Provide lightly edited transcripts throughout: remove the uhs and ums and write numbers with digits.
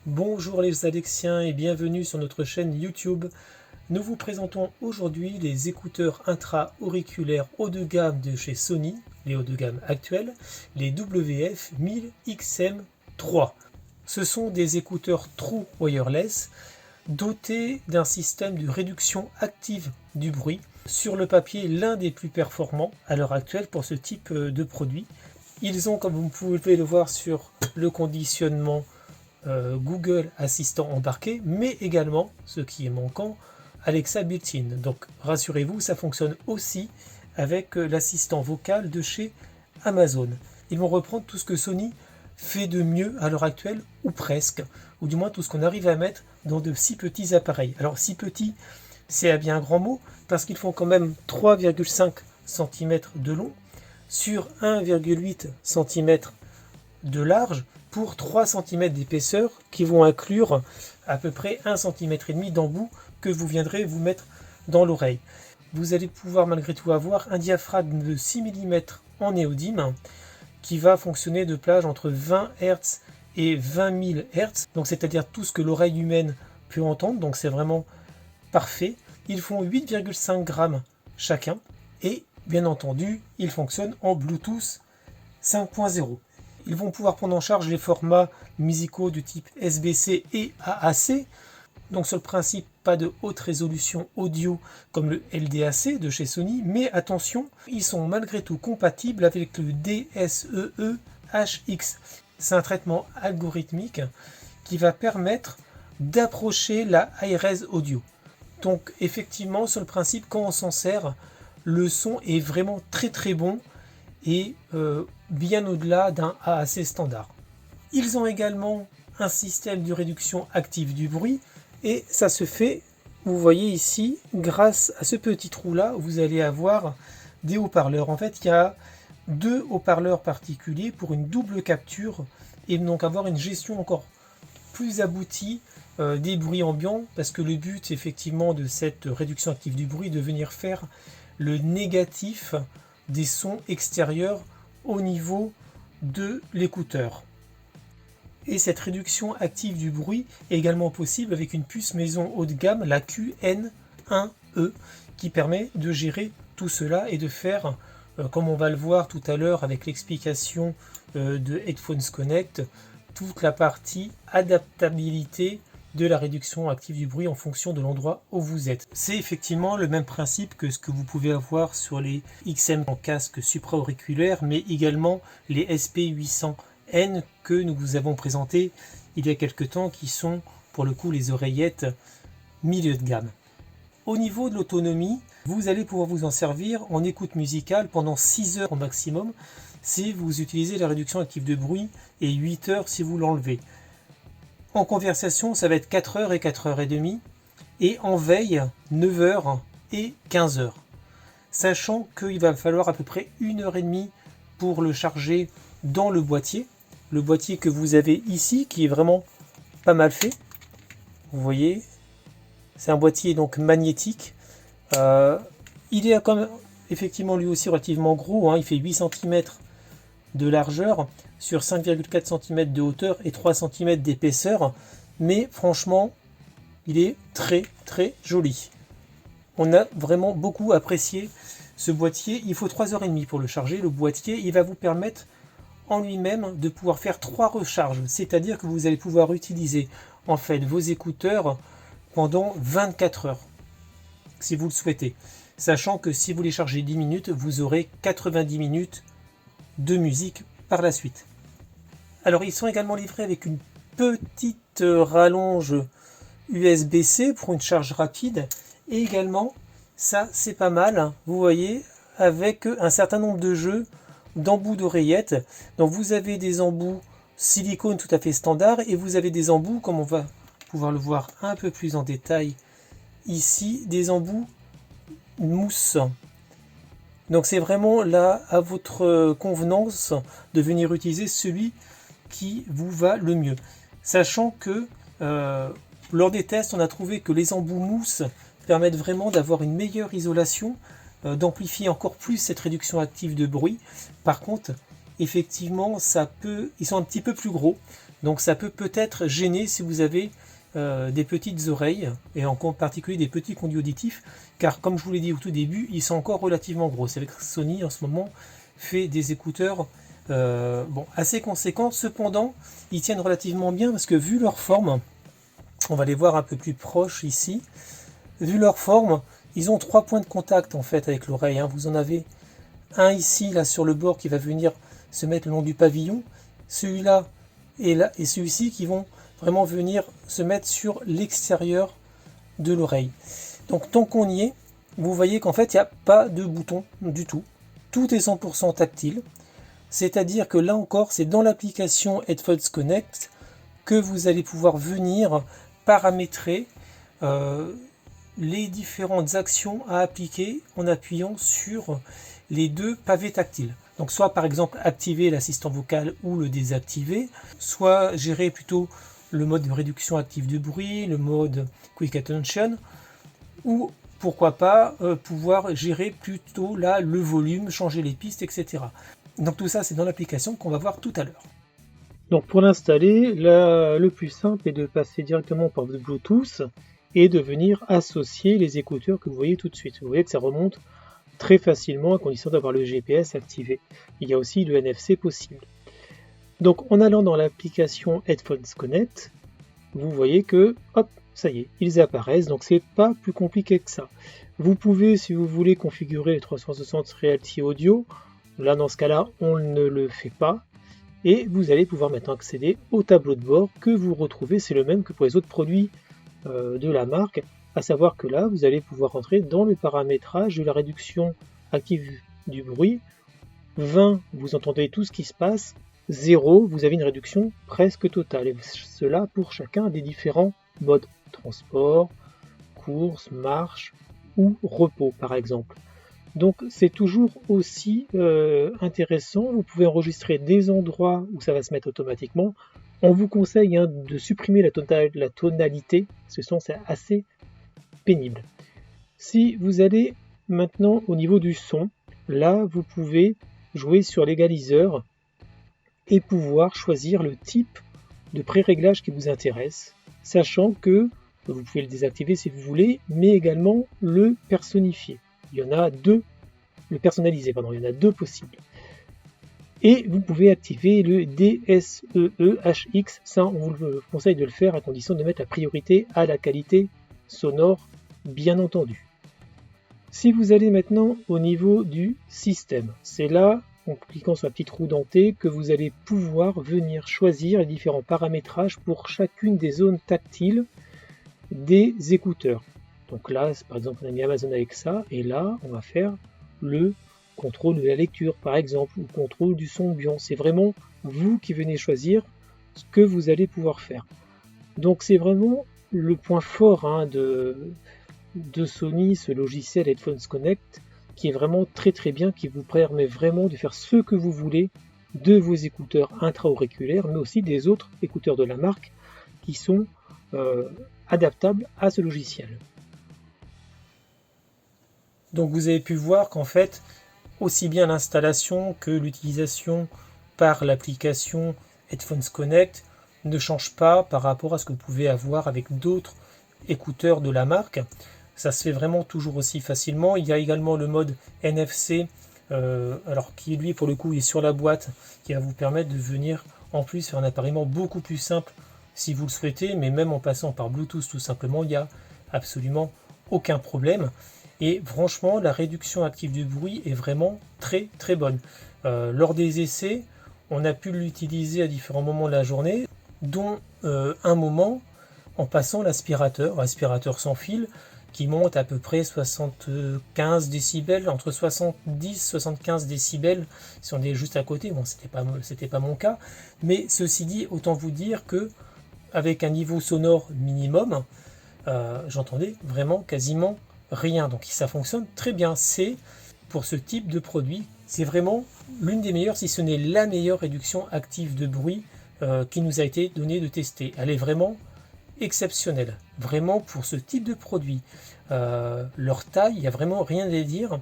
Bonjour les Alexiens et bienvenue sur notre chaîne YouTube. Nous vous présentons aujourd'hui les écouteurs intra-auriculaires haut de gamme de chez Sony, les hauts de gamme actuels, les WF-1000XM3. Ce sont des écouteurs True Wireless dotés d'un système de réduction active du bruit. Sur le papier, l'un des plus performants à l'heure actuelle pour ce type de produit. Ils ont, comme vous pouvez le voir sur le conditionnement, Google Assistant embarqué, mais également, ce qui est manquant, Alexa built-in. Donc rassurez-vous, ça fonctionne aussi avec l'assistant vocal de chez Amazon. Ils vont reprendre tout ce que Sony fait de mieux à l'heure actuelle, ou presque, ou du moins tout ce qu'on arrive à mettre dans de si petits appareils. Alors si petit, c'est à bien un grand mot, parce qu'ils font quand même 3,5 cm de long sur 1,8 cm de large pour 3 cm d'épaisseur qui vont inclure à peu près 1,5 cm d'embout que vous viendrez vous mettre dans l'oreille. Vous allez pouvoir malgré tout avoir un diaphragme de 6 mm en néodyme qui va fonctionner de plage entre 20 Hz et 20 000 Hz, donc c'est-à-dire tout ce que l'oreille humaine peut entendre, donc c'est vraiment parfait. Ils font 8,5 grammes chacun et bien entendu ils fonctionnent en Bluetooth 5.0. Ils vont pouvoir prendre en charge les formats musicaux du type SBC et AAC. Donc sur le principe, pas de haute résolution audio comme le LDAC de chez Sony, mais attention, ils sont malgré tout compatibles avec le DSEE-HX. C'est un traitement algorithmique qui va permettre d'approcher la high-res audio. Donc effectivement, sur le principe, quand on s'en sert, le son est vraiment très bon et bien au-delà d'un AAC standard. Ils ont également un système de réduction active du bruit et ça se fait, vous voyez ici, grâce à ce petit trou là, vous allez avoir des haut-parleurs. En fait, il y a deux haut-parleurs particuliers pour une double capture et donc avoir une gestion encore plus aboutie des bruits ambiants, parce que le but effectivement de cette réduction active du bruit est de venir faire le négatif des sons extérieurs au niveau de l'écouteur. Et cette réduction active du bruit est également possible avec une puce maison haut de gamme, la QN1E, qui permet de gérer tout cela et de faire, comme on va le voir tout à l'heure avec l'explication de Headphones Connect, toute la partie adaptabilité de la réduction active du bruit en fonction de l'endroit où vous êtes. C'est effectivement le même principe que ce que vous pouvez avoir sur les XM en casque supra-auriculaire, mais également les SP800N que nous vous avons présentés il y a quelque temps, qui sont pour le coup les oreillettes milieu de gamme. Au niveau de l'autonomie, vous allez pouvoir vous en servir en écoute musicale pendant 6 heures au maximum si vous utilisez la réduction active de bruit et 8 heures si vous l'enlevez. En conversation, ça va être 4 heures et 4 heures et demie, et en veille, 9 heures et 15 heures. Sachant qu'il va falloir à peu près 1 heure et demie pour le charger dans le boîtier que vous avez ici, qui est vraiment pas mal fait. Vous voyez, c'est un boîtier donc magnétique. Il est quand même effectivement lui aussi relativement gros, hein, il fait 8 cm de largeur sur 5,4 cm de hauteur et 3 cm d'épaisseur, mais franchement il est très joli. On a vraiment beaucoup apprécié ce boîtier. Il faut 3h30 pour le charger. Le boîtier, il va vous permettre en lui-même de pouvoir faire 3 recharges, c'est-à-dire que vous allez pouvoir utiliser en fait vos écouteurs pendant 24 heures si vous le souhaitez, sachant que si vous les chargez 10 minutes, vous aurez 90 minutes de musique par la suite. Alors ils sont également livrés avec une petite rallonge USB-C pour une charge rapide, et également, ça c'est pas mal, vous voyez, avec un certain nombre de jeux d'embouts d'oreillettes. Donc vous avez des embouts silicone tout à fait standard, et vous avez des embouts, comme on va pouvoir le voir un peu plus en détail ici, des embouts mousse. Donc c'est vraiment là à votre convenance de venir utiliser celui qui vous va le mieux. Sachant que lors des tests, on a trouvé que les embouts mousse permettent vraiment d'avoir une meilleure isolation, d'amplifier encore plus cette réduction active de bruit. Par contre, effectivement, ils sont un petit peu plus gros. Donc ça peut peut-être gêner si vous avez des petites oreilles, et en particulier des petits conduits auditifs, car comme je vous l'ai dit au tout début, ils sont encore relativement gros. C'est vrai que Sony en ce moment fait des écouteurs assez conséquents. Cependant, ils tiennent relativement bien parce que vu leur forme, on va les voir un peu plus proches ici, vu leur forme, ils ont 3 points de contact en fait avec l'oreille. Vous en avez un ici, là sur le bord, qui va venir se mettre le long du pavillon, celui-là et là, et celui-ci qui vont vraiment venir se mettre sur l'extérieur de l'oreille. Donc tant qu'on y est, vous voyez qu'en fait il n'y a pas de bouton du tout. Tout est 100% tactile. C'est-à-dire que là encore, c'est dans l'application Headphones Connect que vous allez pouvoir venir paramétrer les différentes actions à appliquer en appuyant sur les 2 pavés tactiles. Donc soit par exemple activer l'assistant vocal ou le désactiver, soit gérer plutôt le mode de réduction active de bruit, le mode Quick Attention, ou pourquoi pas pouvoir gérer plutôt là le volume, changer les pistes, etc. Donc tout ça c'est dans l'application qu'on va voir tout à l'heure. Donc pour l'installer, le plus simple est de passer directement par le Bluetooth et de venir associer les écouteurs que vous voyez tout de suite. Vous voyez que ça remonte très facilement à condition d'avoir le GPS activé. Il y a aussi le NFC possible. Donc en allant dans l'application Headphones Connect, vous voyez que hop, ça y est, ils apparaissent, donc c'est pas plus compliqué que ça. Vous pouvez, si vous voulez, configurer les 360 Reality Audio. Là, dans ce cas-là, on ne le fait pas. Et vous allez pouvoir maintenant accéder au tableau de bord que vous retrouvez, c'est le même que pour les autres produits de la marque, à savoir que là, vous allez pouvoir entrer dans le paramétrage de la réduction active du bruit. 20, vous entendez tout ce qui se passe. 0, vous avez une réduction presque totale. Et cela pour chacun des différents modes. Transport, course, marche ou repos par exemple. Donc c'est toujours aussi intéressant. Vous pouvez enregistrer des endroits où ça va se mettre automatiquement. On vous conseille de supprimer la tonalité. Ce son c'est assez pénible. Si vous allez maintenant au niveau du son, là vous pouvez jouer sur l'égaliseur et pouvoir choisir le type de pré-réglage qui vous intéresse, sachant que vous pouvez le désactiver si vous voulez, mais également le personnifier. Il y en a 2, le personnaliser, pardon, il y en a 2 possibles. Et vous pouvez activer le DSEE-HX, ça on vous le conseille de le faire à condition de mettre la priorité à la qualité sonore, bien entendu. Si vous allez maintenant au niveau du système, c'est là, en cliquant sur la petite roue dentée, que vous allez pouvoir venir choisir les différents paramétrages pour chacune des zones tactiles des écouteurs. Donc là, par exemple, on a mis Amazon Alexa, et là, on va faire le contrôle de la lecture, par exemple, ou contrôle du son ambiant. C'est vraiment vous qui venez choisir ce que vous allez pouvoir faire. Donc c'est vraiment le point fort de Sony, ce logiciel Headphones Connect, qui est vraiment très très bien, qui vous permet vraiment de faire ce que vous voulez de vos écouteurs intra-auriculaires, mais aussi des autres écouteurs de la marque qui sont adaptables à ce logiciel. Donc vous avez pu voir qu'en fait, aussi bien l'installation que l'utilisation par l'application Headphones Connect ne change pas par rapport à ce que vous pouvez avoir avec d'autres écouteurs de la marque. Ça se fait vraiment toujours aussi facilement. Il y a également le mode NFC, alors qui lui pour le coup est sur la boîte, qui va vous permettre de venir en plus faire un appareillement beaucoup plus simple si vous le souhaitez, mais même en passant par Bluetooth tout simplement, il n'y a absolument aucun problème. Et franchement, la réduction active du bruit est vraiment très très bonne. Lors des essais, on a pu l'utiliser à différents moments de la journée, dont un moment en passant l'aspirateur sans fil, qui monte à peu près 75 décibels, entre 70 et 75 décibels si on est juste à côté. Bon, c'était pas mon cas, mais ceci dit, autant vous dire que avec un niveau sonore minimum, j'entendais vraiment quasiment rien. Donc ça fonctionne très bien. C'est pour ce type de produit, c'est vraiment l'une des meilleures, si ce n'est la meilleure réduction active de bruit qui nous a été donnée de tester. Elle est vraiment exceptionnelle, vraiment pour ce type de produit. Leur taille, il n'y a vraiment rien à dire.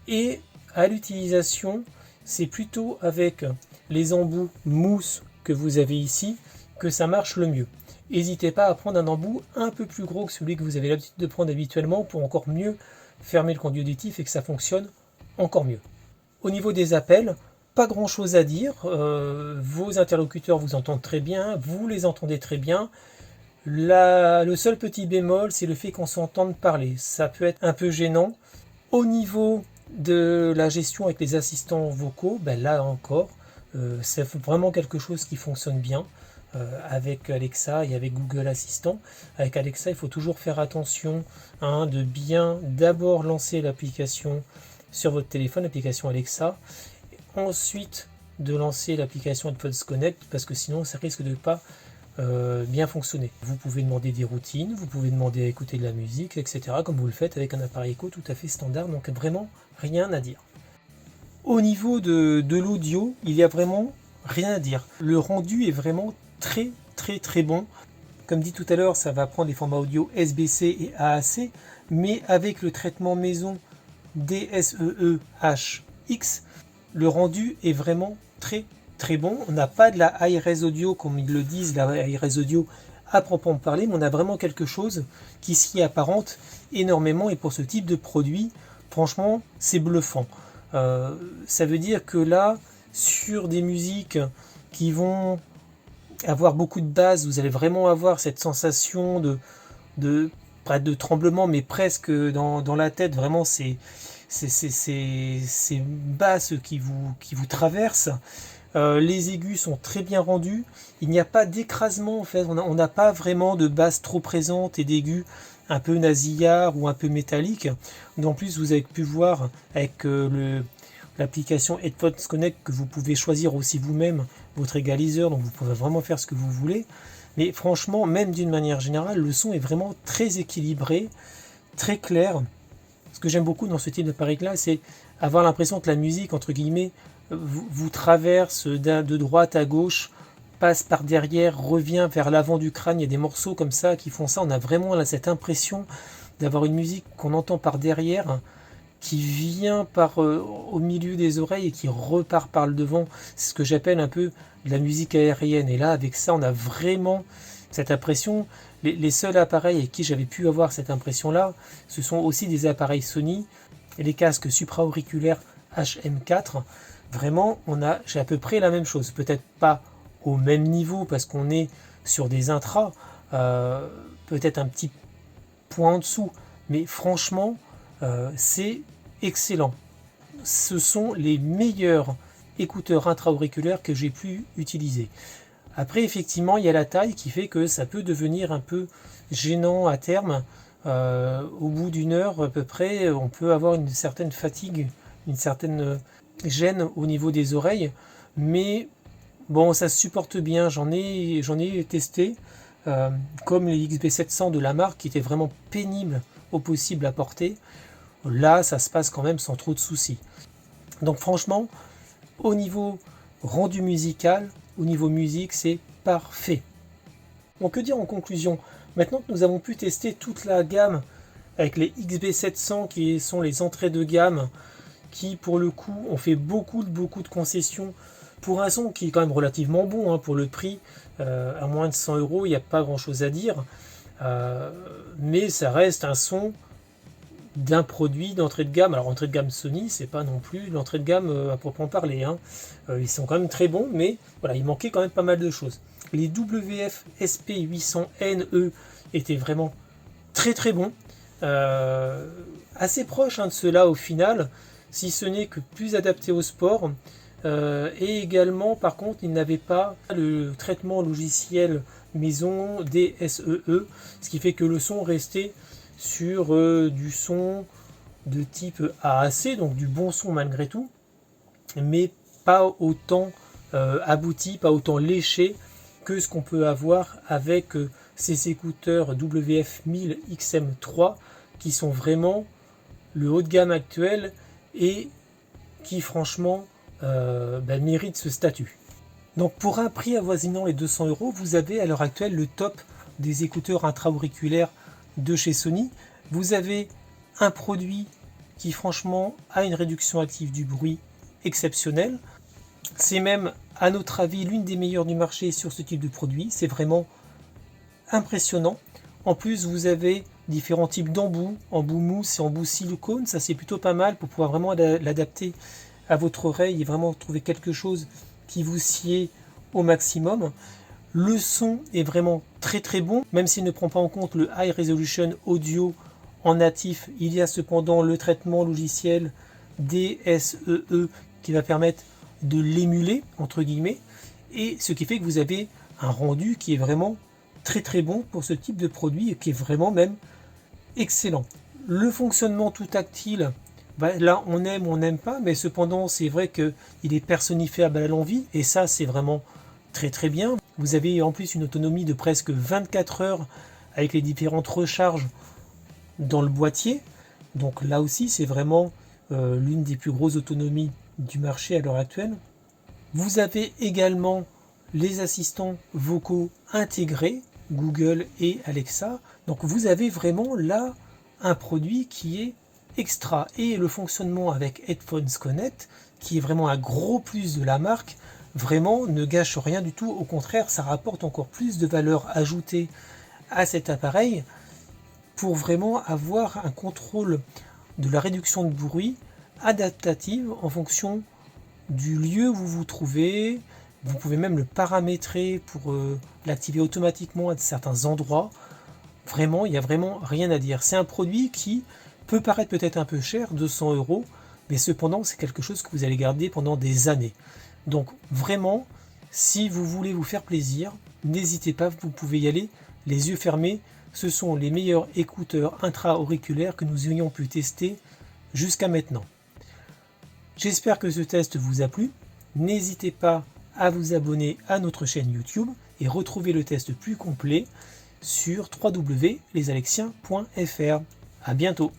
Et à l'utilisation, c'est plutôt avec les embouts mousse que vous avez ici que ça marche le mieux. N'hésitez pas à prendre un embout un peu plus gros que celui que vous avez l'habitude de prendre habituellement pour encore mieux fermer le conduit auditif et que ça fonctionne encore mieux. Au niveau des appels, pas grand chose à dire, vos interlocuteurs vous entendent très bien, vous les entendez très bien. Le seul petit bémol, c'est le fait qu'on s'entende parler. Ça peut être un peu gênant. Au niveau de la gestion avec les assistants vocaux, ben là encore, c'est vraiment quelque chose qui fonctionne bien avec Alexa et avec Google Assistant. Avec Alexa, il faut toujours faire attention de bien d'abord lancer l'application sur votre téléphone, l'application Alexa, ensuite de lancer l'application Headphones Connect, parce que sinon ça risque de pas bien fonctionner. Vous pouvez demander des routines, vous pouvez demander à écouter de la musique, etc. comme vous le faites avec un appareil écho tout à fait standard, donc vraiment rien à dire. Au niveau de l'audio, il y a vraiment rien à dire. Le rendu est vraiment très bon. Comme dit tout à l'heure, ça va prendre les formats audio SBC et AAC, mais avec le traitement maison DSEE-HX, le rendu est vraiment très bon. On n'a pas de la high-res audio comme ils le disent, la high-res audio à proprement parler, mais on a vraiment quelque chose qui s'y apparente énormément, et pour ce type de produit, franchement, c'est bluffant. Ça veut dire que là, sur des musiques qui vont avoir beaucoup de basses, vous allez vraiment avoir cette sensation de tremblement, mais presque dans la tête, vraiment ces basses qui vous traversent. Les aigus sont très bien rendus, il n'y a pas d'écrasement en fait, on n'a pas vraiment de basses trop présentes et d'aigus un peu nasillards ou un peu métalliques. En plus, vous avez pu voir avec l'application Headphones Connect que vous pouvez choisir aussi vous-même votre égaliseur, donc vous pouvez vraiment faire ce que vous voulez. Mais franchement, même d'une manière générale, le son est vraiment très équilibré, très clair. Ce que j'aime beaucoup dans ce type d'appareil-là, c'est avoir l'impression que la musique, entre guillemets, vous traverse de droite à gauche, passe par derrière, revient vers l'avant du crâne. Il y a des morceaux comme ça qui font ça. On a vraiment là, cette impression d'avoir une musique qu'on entend par derrière, qui vient au milieu des oreilles et qui repart par le devant. C'est ce que j'appelle un peu de la musique aérienne. Et là, avec ça, on a vraiment cette impression. Les seuls appareils avec qui j'avais pu avoir cette impression-là, ce sont aussi des appareils Sony, et les casques supra-auriculaires HM4. Vraiment, j'ai à peu près la même chose. Peut-être pas au même niveau parce qu'on est sur des intras, peut-être un petit point en dessous. Mais franchement, c'est excellent. Ce sont les meilleurs écouteurs intra-auriculaires que j'ai pu utiliser. Après, effectivement, il y a la taille qui fait que ça peut devenir un peu gênant à terme. Au bout d'une heure à peu près, on peut avoir une certaine fatigue, une certaine gêne au niveau des oreilles. Mais bon, ça se supporte bien. J'en ai testé, comme les XB700 de la marque, qui étaient vraiment pénibles au possible à porter. Là, ça se passe quand même sans trop de soucis. Donc franchement, au niveau rendu musical, au niveau musique, c'est parfait. Donc que dire en conclusion? Maintenant que nous avons pu tester toute la gamme avec les XB700 qui sont les entrées de gamme, qui pour le coup ont fait beaucoup de concessions pour un son qui est quand même relativement bon pour le prix, à moins de 100 €, il n'y a pas grand chose à dire, mais ça reste un son d'un produit d'entrée de gamme. Alors entrée de gamme Sony, c'est pas non plus l'entrée de gamme à proprement parler, ils sont quand même très bons, mais voilà, il manquait quand même pas mal de choses. Les WF SP800N, eux, étaient vraiment très bons, assez proches de ceux-là au final, si ce n'est que plus adaptés au sport, et également par contre ils n'avaient pas le traitement logiciel maison DSEE, ce qui fait que le son restait sur du son de type AAC, donc du bon son malgré tout, mais pas autant abouti, pas autant léché que ce qu'on peut avoir avec ces écouteurs WF-1000 XM3 qui sont vraiment le haut de gamme actuel et qui franchement méritent ce statut. Donc pour un prix avoisinant les 200 €, vous avez à l'heure actuelle le top des écouteurs intra-auriculaires de chez Sony. Vous avez un produit qui franchement a une réduction active du bruit exceptionnelle. C'est même à notre avis l'une des meilleures du marché sur ce type de produit. C'est vraiment impressionnant. En plus, vous avez différents types d'embouts, embout mousse et embout silicone. Ça, c'est plutôt pas mal pour pouvoir vraiment l'adapter à votre oreille et vraiment trouver quelque chose qui vous sied au maximum. Le son est vraiment très très bon, même s'il ne prend pas en compte le High Resolution Audio en natif. Il y a cependant le traitement logiciel DSEE qui va permettre de l'émuler, entre guillemets, et ce qui fait que vous avez un rendu qui est vraiment très très bon pour ce type de produit et qui est vraiment même excellent. Le fonctionnement tout tactile, là on aime ou on n'aime pas, mais cependant c'est vrai qu'il est personnifiable à l'envie et ça c'est vraiment très très bien. Vous avez en plus une autonomie de presque 24 heures avec les différentes recharges dans le boîtier, donc là aussi c'est vraiment l'une des plus grosses autonomies du marché à l'heure actuelle. Vous avez également les assistants vocaux intégrés, Google et Alexa. Donc vous avez vraiment là un produit qui est extra. Et le fonctionnement avec Headphones Connect, qui est vraiment un gros plus de la marque, vraiment ne gâche rien du tout. Au contraire, ça rapporte encore plus de valeur ajoutée à cet appareil pour vraiment avoir un contrôle de la réduction de bruit adaptative en fonction du lieu où vous vous trouvez. Vous pouvez même le paramétrer pour l'activer automatiquement à certains endroits. Vraiment, il n'y a vraiment rien à dire. C'est un produit qui peut paraître peut-être un peu cher, 200 €, mais cependant c'est quelque chose que vous allez garder pendant des années. Donc vraiment, si vous voulez vous faire plaisir, n'hésitez pas, vous pouvez y aller les yeux fermés. Ce sont les meilleurs écouteurs intra-auriculaires que nous ayons pu tester jusqu'à maintenant. J'espère que ce test vous a plu. N'hésitez pas à vous abonner à notre chaîne YouTube et retrouver le test plus complet sur www.lesalexiens.fr. À bientôt.